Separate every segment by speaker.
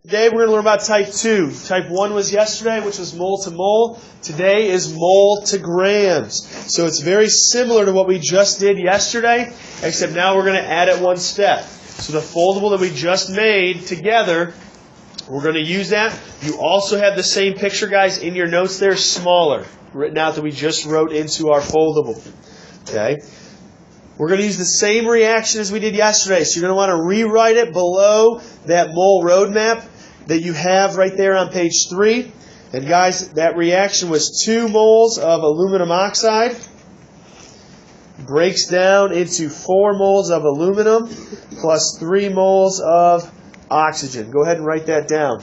Speaker 1: Today we're going to learn about type 2. Type 1 was yesterday, which was mole to mole. Today is mole to grams. So it's very similar to what we just did yesterday, except now we're going to add it one step. So the foldable that we just made together, we're going to use that. You also have the same picture, guys, in your notes there, smaller, written out that we just wrote into our foldable. Okay? We're going to use the same reaction as we did yesterday. So you're going to want to rewrite it below that mole roadmap that you have right there on page 3. And guys, that reaction was 2 moles of aluminum oxide. Breaks down into 4 moles of aluminum plus 3 moles of oxygen. Go ahead and write that down.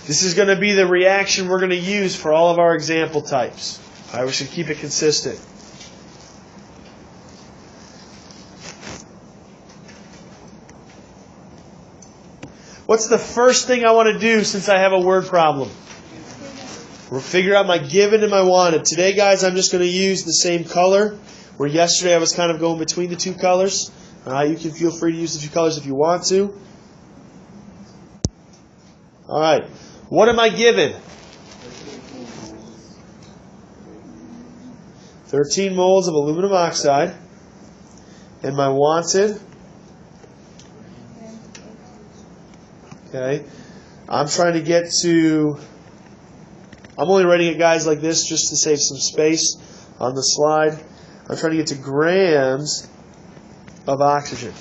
Speaker 1: This is going to be the reaction we're going to use for all of our example types. All right, we should keep it consistent. What's the first thing I want to do since I have a word problem? We'll figure out my given and my wanted. Today, guys, I'm just going to use the same color, where yesterday I was kind of going between the two colors. You can feel free to use the two colors if you want to. All right. What am I given? 13 moles of aluminum oxide. And my wanted? Okay. I'm trying to get to... I'm only writing it, guys, like this just to save some space on the slide. I'm trying to get to grams of oxygen.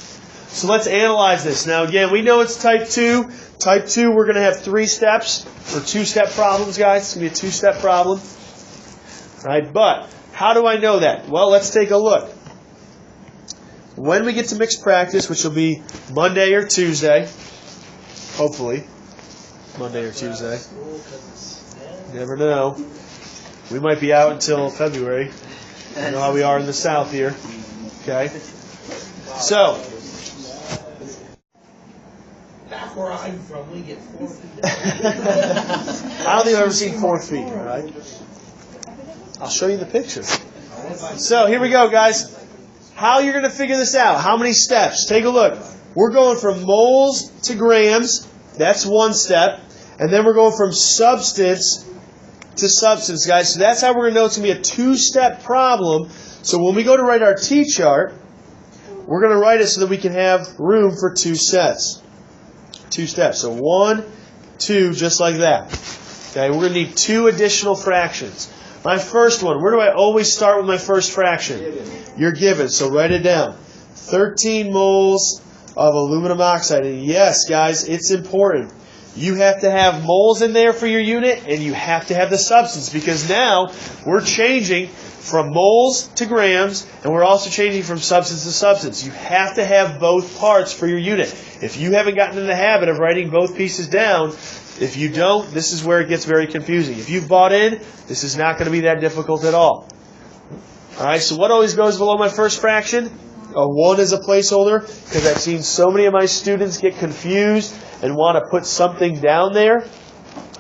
Speaker 1: So let's analyze this. Now, again, we know it's type 2. Type 2, we're going to have 3 steps, or 2-step problems, guys. It's going to be a 2-step problem. All right, but how do I know that? Well, let's take a look. When we get to mixed practice, which will be Monday or Tuesday, hopefully, Monday or Tuesday. You never know. We might be out until February. You know how we are in the South here. Okay? So,
Speaker 2: back where I'm from, we get 4 feet.
Speaker 1: I don't think I've ever seen 4 feet, all right? I'll show you the picture. So, here we go, guys. How you're going to figure this out? How many steps? Take a look. We're going from moles to grams. That's one step. And then we're going from substance to substance, guys. So that's how we're going to know it's going to be a 2-step problem. So when we go to write our T-chart, we're going to write it so that we can have room for 2 sets. 2 steps. So 1, 2, just like that. Okay, we're going to need 2 additional fractions. My first one, where do I always start with my first fraction? You're given, so write it down. 13 moles of aluminum oxide. And yes, guys, it's important. You have to have moles in there for your unit, and you have to have the substance, because now we're changing from moles to grams, and we're also changing from substance to substance. You have to have both parts for your unit. If you haven't gotten in the habit of writing both pieces down, if you don't, this is where it gets very confusing. If you've bought in, this is not going to be that difficult at all. All right, so what always goes below my first fraction? A 1 is a placeholder, because I've seen so many of my students get confused and want to put something down there,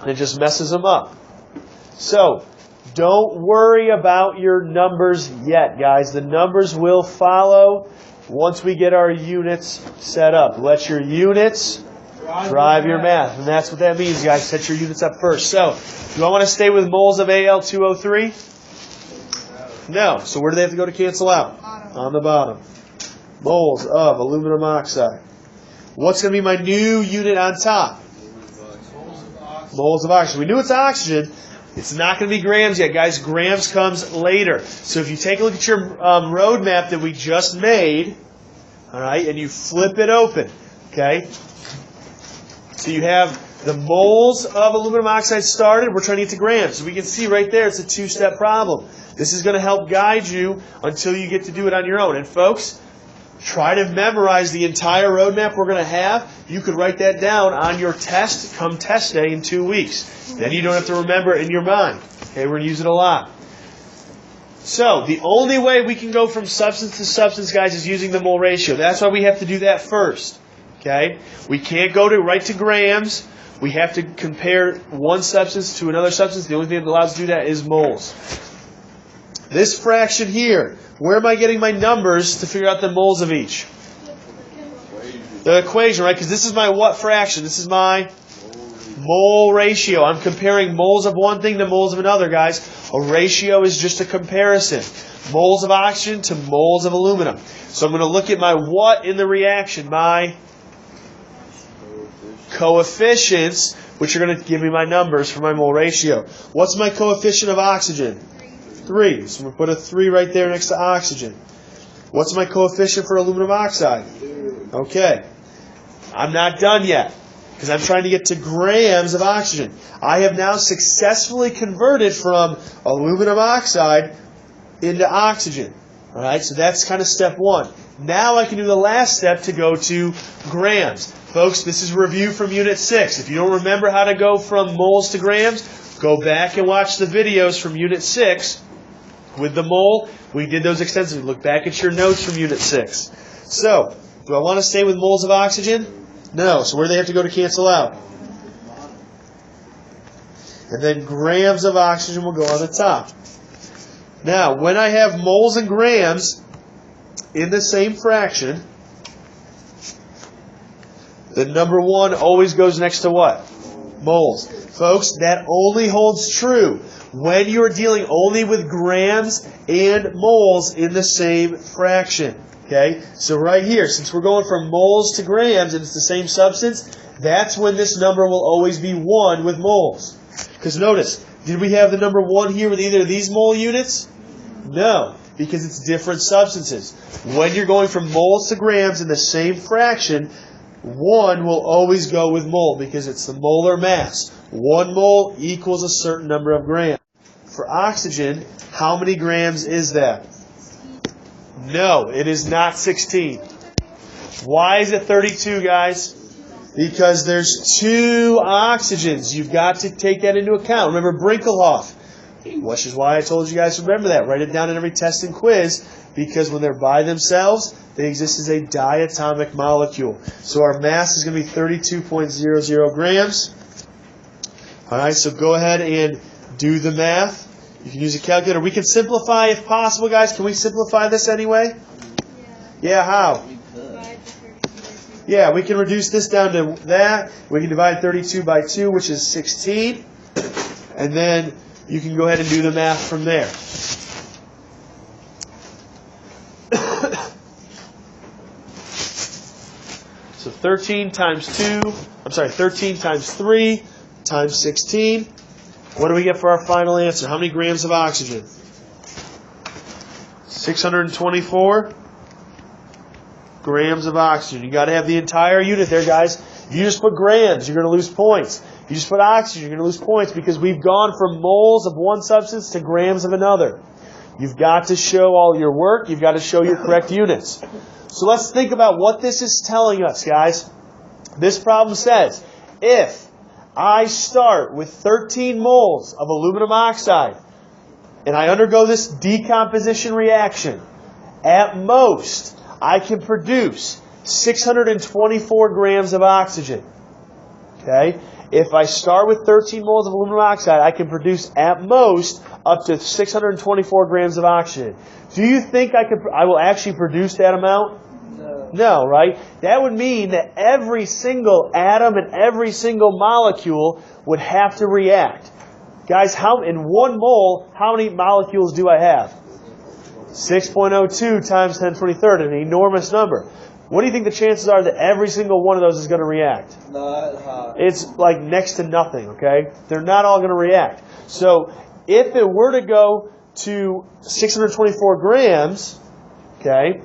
Speaker 1: and it just messes them up. So, don't worry about your numbers yet, guys. The numbers will follow once we get our units set up. Let your units drive your math. And that's what that means, guys. Set your units up first. So, do I want to stay with moles of Al2O3? No. So where do they have to go to cancel out? On the bottom. Moles of aluminum oxide. What's going to be my new unit on top? Moles of oxygen. We knew it's oxygen. It's not going to be grams yet, guys. Grams comes later. So if you take a look at your roadmap that we just made, all right, and you flip it open, okay? So you have the moles of aluminum oxide started. We're trying to get to grams. So we can see right there it's a 2-step problem. This is going to help guide you until you get to do it on your own. And folks, try to memorize the entire roadmap we're going to have. You could write that down on your test come test day in 2 weeks. Then you don't have to remember it in your mind. Okay, we're going to use it a lot. So, the only way we can go from substance to substance, guys, is using the mole ratio. That's why we have to do that first. Okay? We can't go right to grams. We have to compare one substance to another substance. The only thing that allows us to do that is moles. This fraction here, where am I getting my numbers to figure out the moles of each? the equation, right? Because this is my what fraction? This is my mole ratio. I'm comparing moles of one thing to moles of another, guys. A ratio is just a comparison. Moles of oxygen to moles of aluminum. So I'm going to look at my what in the reaction, my coefficients, which are going to give me my numbers for my mole ratio. What's my coefficient of oxygen? 3. So I'm going to put a 3 right there next to oxygen. What's my coefficient for aluminum oxide? Okay. I'm not done yet, because I'm trying to get to grams of oxygen. I have now successfully converted from aluminum oxide into oxygen. All right, so that's kind of step 1. Now I can do the last step to go to grams. Folks, this is a review from Unit 6. If you don't remember how to go from moles to grams, go back and watch the videos from Unit 6 with the mole. We did those extensively. Look back at your notes from Unit 6. So, do I want to stay with moles of oxygen? No. So where do they have to go to cancel out? And then grams of oxygen will go on the top. Now, when I have moles and grams in the same fraction, the number 1 always goes next to what? Moles. Folks, that only holds true when you're dealing only with grams and moles in the same fraction. Okay? So right here, since we're going from moles to grams and it's the same substance, that's when this number will always be 1 with moles. Because notice, did we have the number 1 here with either of these mole units? No, because it's different substances. When you're going from moles to grams in the same fraction, 1 will always go with mole because it's the molar mass. 1 mole equals a certain number of grams. For oxygen, how many grams is that? No, it is not 16. Why is it 32, guys? Because there's 2 oxygens. You've got to take that into account. Remember Brinkelhoff, which is why I told you guys to remember that. Write it down in every test and quiz, because when they're by themselves, they exist as a diatomic molecule. So our mass is going to be 32.00 grams. All right, so go ahead and do the math. You can use a calculator. We can simplify if possible, guys. Can we simplify this anyway? Yeah, how? Yeah, we can reduce this down to that. We can divide 32 by 2, which is 16. And then you can go ahead and do the math from there. So 13 times 3 times 16. What do we get for our final answer? How many grams of oxygen? 624 grams of oxygen. You got to have the entire unit there, guys. If you just put grams, you're going to lose points. If you just put oxygen, you're going to lose points because we've gone from moles of one substance to grams of another. You've got to show all your work. You've got to show your correct units. So let's think about what this is telling us, guys. This problem says, if I start with 13 moles of aluminum oxide and I undergo this decomposition reaction, at most, I can produce 624 grams of oxygen. Okay? If I start with 13 moles of aluminum oxide, I can produce at most up to 624 grams of oxygen. Do you think I will actually produce that amount? No, right? That would mean that every single atom and every single molecule would have to react. Guys, in 1 mole, how many molecules do I have? 6.02 times 10 to the 23rd, an enormous number. What do you think the chances are that every single one of those is going to react?
Speaker 2: Not high.
Speaker 1: It's like next to nothing, okay? They're not all going to react. So if it were to go to 624 grams, okay,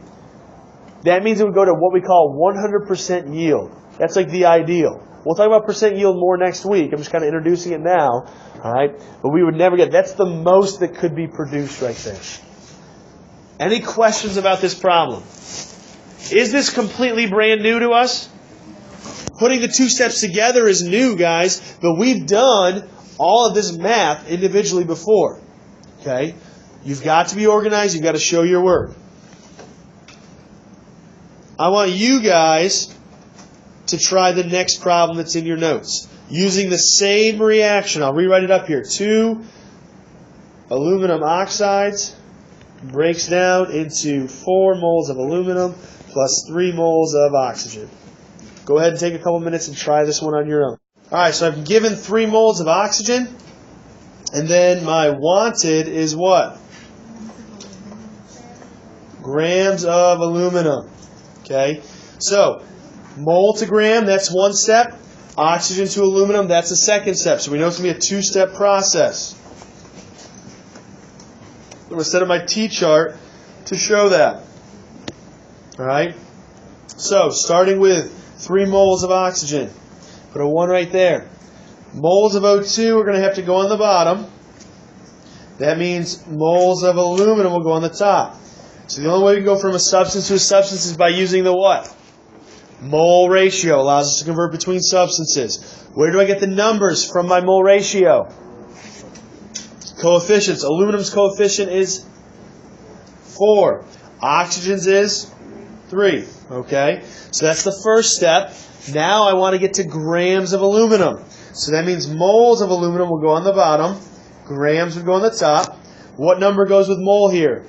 Speaker 1: that means it would go to what we call 100% yield. That's like the ideal. We'll talk about percent yield more next week. I'm just kind of introducing it now, all right? But we would never get, that's the most that could be produced right there. Any questions about this problem? Is this completely brand new to us? Putting the 2 steps together is new, guys, but we've done all of this math individually before. Okay? You've got to be organized. You've got to show your work. I want you guys to try the next problem that's in your notes. Using the same reaction. I'll rewrite it up here. 2 aluminum oxides breaks down into 4 moles of aluminum plus 3 moles of oxygen. Go ahead and take a couple minutes and try this one on your own. All right, so I've given 3 moles of oxygen, and then my wanted is what? Grams of aluminum. Okay, so mole to gram, that's one step. Oxygen to aluminum, that's the second step. So we know it's going to be a 2-step process. I'm going to set up my T-chart to show that. All right, so starting with 3 moles of oxygen. Put a 1 right there. Moles of O2 are going to have to go on the bottom. That means moles of aluminum will go on the top. So the only way we can go from a substance to a substance is by using the what? Mole ratio. Allows us to convert between substances. Where do I get the numbers from my mole ratio? Coefficients. Aluminum's coefficient is 4. Oxygen's is 3. Okay? So that's the first step. Now I want to get to grams of aluminum. So that means moles of aluminum will go on the bottom. Grams would go on the top. What number goes with mole here?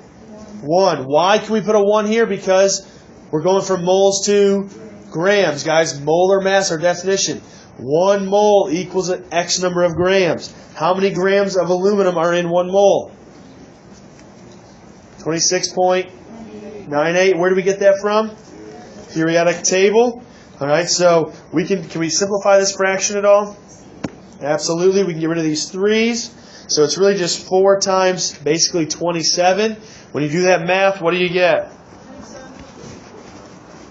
Speaker 1: 1. Why can we put a 1 here? Because we're going from moles to grams. Guys, molar mass, our definition. 1 mole equals an X number of grams. How many grams of aluminum are in 1 mole? 26.98. Where do we get that from? Periodic table. All right, so can we simplify this fraction at all? Absolutely. We can get rid of these 3's. So it's really just 4 times basically 27. When you do that math, what do you get?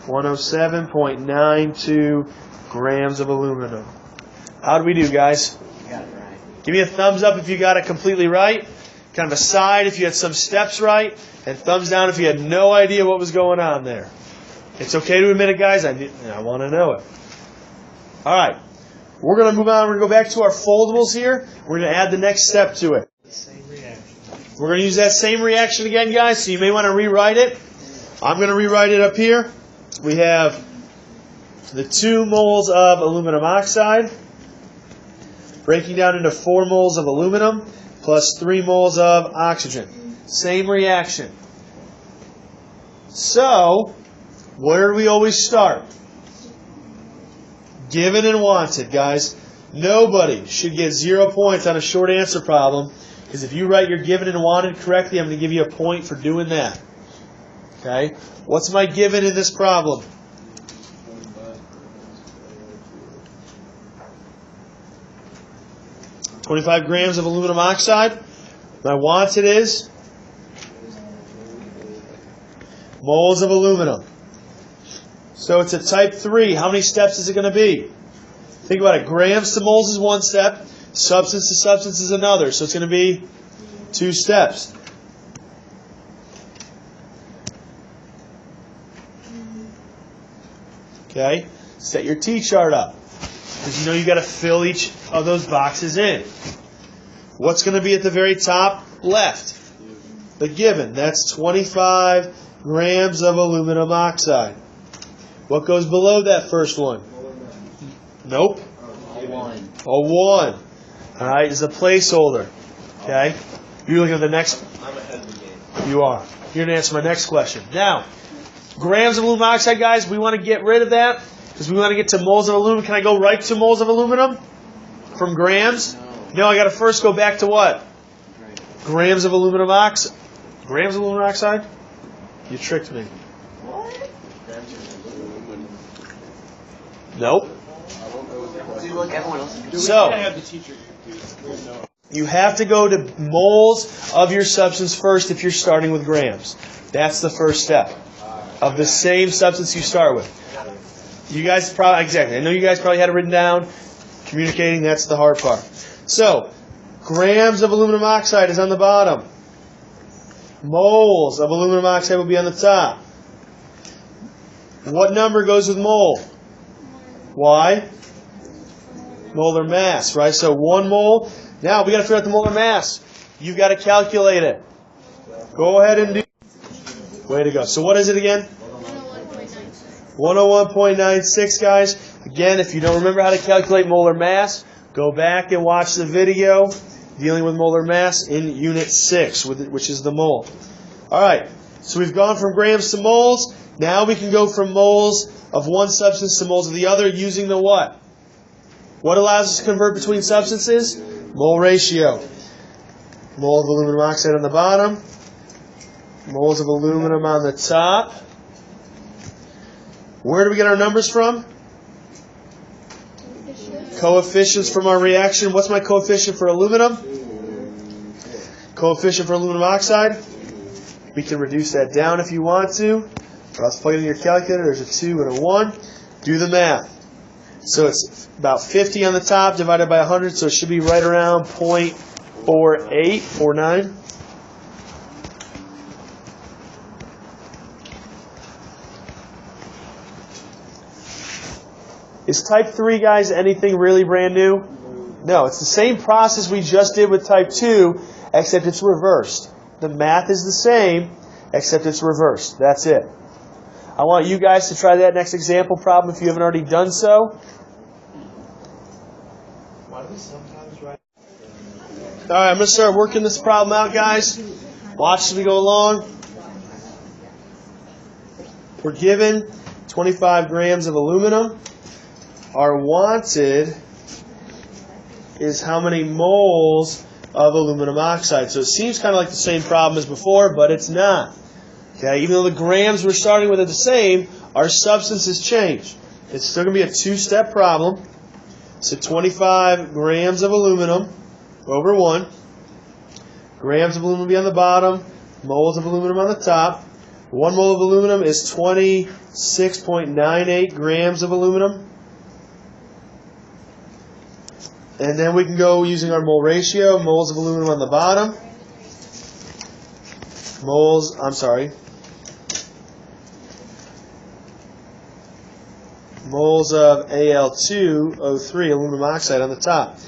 Speaker 1: 107.92 grams of aluminum. How do we do, guys?
Speaker 2: You got it right.
Speaker 1: Give me a thumbs up if you got it completely right. Kind of a side if you had some steps right. And thumbs down if you had no idea what was going on there. It's okay to admit it, guys. I want to know it. All right. We're going to move on. We're going to go back to our foldables here. We're going to add the next step to it.
Speaker 2: Same reaction.
Speaker 1: We're going to use that same reaction again, guys, so you may want to rewrite it. I'm going to rewrite it up here. We have the 2 moles of aluminum oxide breaking down into 4 moles of aluminum plus 3 moles of oxygen. Same reaction. So, where do we always start? Given and wanted, guys. Nobody should get 0 points on a short answer problem, because if you write your given and wanted correctly, I'm going to give you a point for doing that. Okay? What's my given in this problem? "25 grams of aluminum oxide." My wanted is moles of aluminum. So it's a type 3. How many steps is it going to be? Think about it. Grams to moles is 1 step. Substance to substance is another. So it's going to be 2 steps. Okay? Set your T-chart up. Because you know you've got to fill each of those boxes in. What's going to be at the very top left? The given. That's 25 grams of aluminum oxide. What goes below that first one? Nope.
Speaker 2: A 1.
Speaker 1: A 1. All right, is a placeholder. Okay? You're looking at the next.
Speaker 2: I'm ahead of the game.
Speaker 1: You are. You're going to answer my next question. Now, grams of aluminum oxide, guys, we want to get rid of that because we want to get to moles of aluminum. Can I go right to moles of aluminum from grams? No, I got to first go back to what? Grams of aluminum oxide. Grams of aluminum oxide? You tricked me. Nope. So, you have to go to moles of your substance first if you're starting with grams. That's the first step of the same substance you start with. You guys probably, exactly, I know you guys probably had it written down. Communicating, that's the hard part. So, grams of aluminum oxide is on the bottom. Moles of aluminum oxide will be on the top. What number goes with mole? Why? Molar mass, right? So 1 mole. Now we got to figure out the molar mass. You've got to calculate it. Go ahead and do. Way to go. So what is it again? 101.96, guys. Again, if you don't remember how to calculate molar mass, go back and watch the video dealing with molar mass in Unit 6, which is the mole. All right. So we've gone from grams to moles. Now we can go from moles of one substance to moles of the other using the what? What allows us to convert between substances? Mole ratio. Mole of aluminum oxide on the bottom. Moles of aluminum on the top. Where do we get our numbers from? Coefficients from our reaction. What's my coefficient for aluminum? Coefficient for aluminum oxide. We can reduce that down if you want to. Or else plug it in your calculator. There's a 2 and a 1. Do the math. So it's about 50 on the top divided by 100. So it should be right around 0.4849. Is type 3, guys, anything really brand new? No, it's the same process we just did with type 2, except it's reversed. The math is the same, except it's reversed. That's it. I want you guys to try that next example problem if you haven't already done so.
Speaker 2: Why do we sometimes write?
Speaker 1: All right, I'm going to start working this problem out, guys. Watch as we go along. We're given 25 grams of aluminum. Our wanted is how many moles of aluminum oxide. So it seems kind of like the same problem as before, but it's not. Okay, even though the grams we're starting with are the same, our substance has changed. It's still going to be a two-step problem. So 25 grams of aluminum over 1. Grams of aluminum will be on the bottom, moles of aluminum on the top. 1 mole of aluminum is 26.98 grams of aluminum. And then we can go using our mole ratio, moles of aluminum on the bottom. Moles of Al2O3, aluminum oxide, on the top.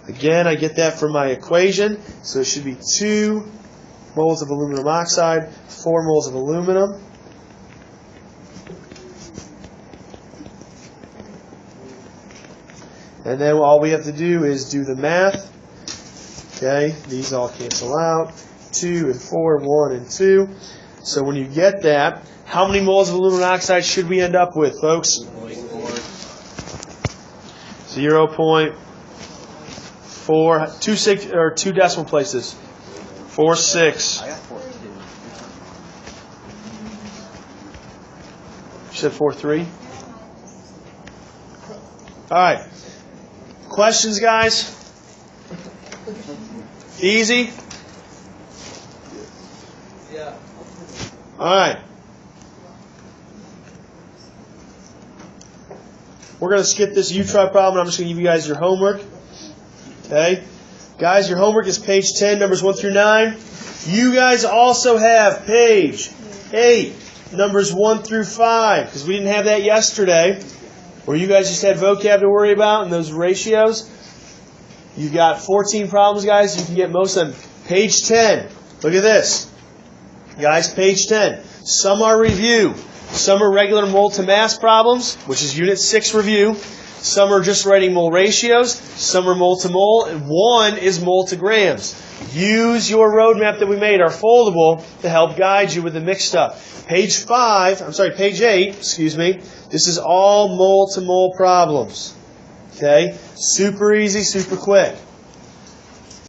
Speaker 1: Again, I get that from my equation, so it should be 2 moles of aluminum oxide, 4 moles of aluminum. And then all we have to do is do the math. Okay, these all cancel out. 2 and 4, 1 and 2. So when you get that, how many moles of aluminum oxide should we end up with, folks? 0.4, 2 decimal places. 46.
Speaker 2: I got 42.
Speaker 1: You said 4.3? All right. Questions, guys? Easy?
Speaker 2: Yeah.
Speaker 1: All right. We're going to skip this you-try problem. I'm just going to give you guys your homework. Okay? Guys, your homework is page 10, numbers 1 through 9. You guys also have page 8, numbers 1 through 5, because we didn't have that yesterday, where you guys just had vocab to worry about and those ratios. You've got 14 problems, guys. You can get most of them. Page 10. Look at this. Guys, page 10. Some are review. Some are regular mole to mass problems, which is Unit 6 review. Some are just writing mole ratios. Some are mole to mole. And 1 is mole to grams. Use your roadmap that we made, our foldable, to help guide you with the mixed stuff. Page 8, this is all mole to mole problems. Okay? Super easy, super quick.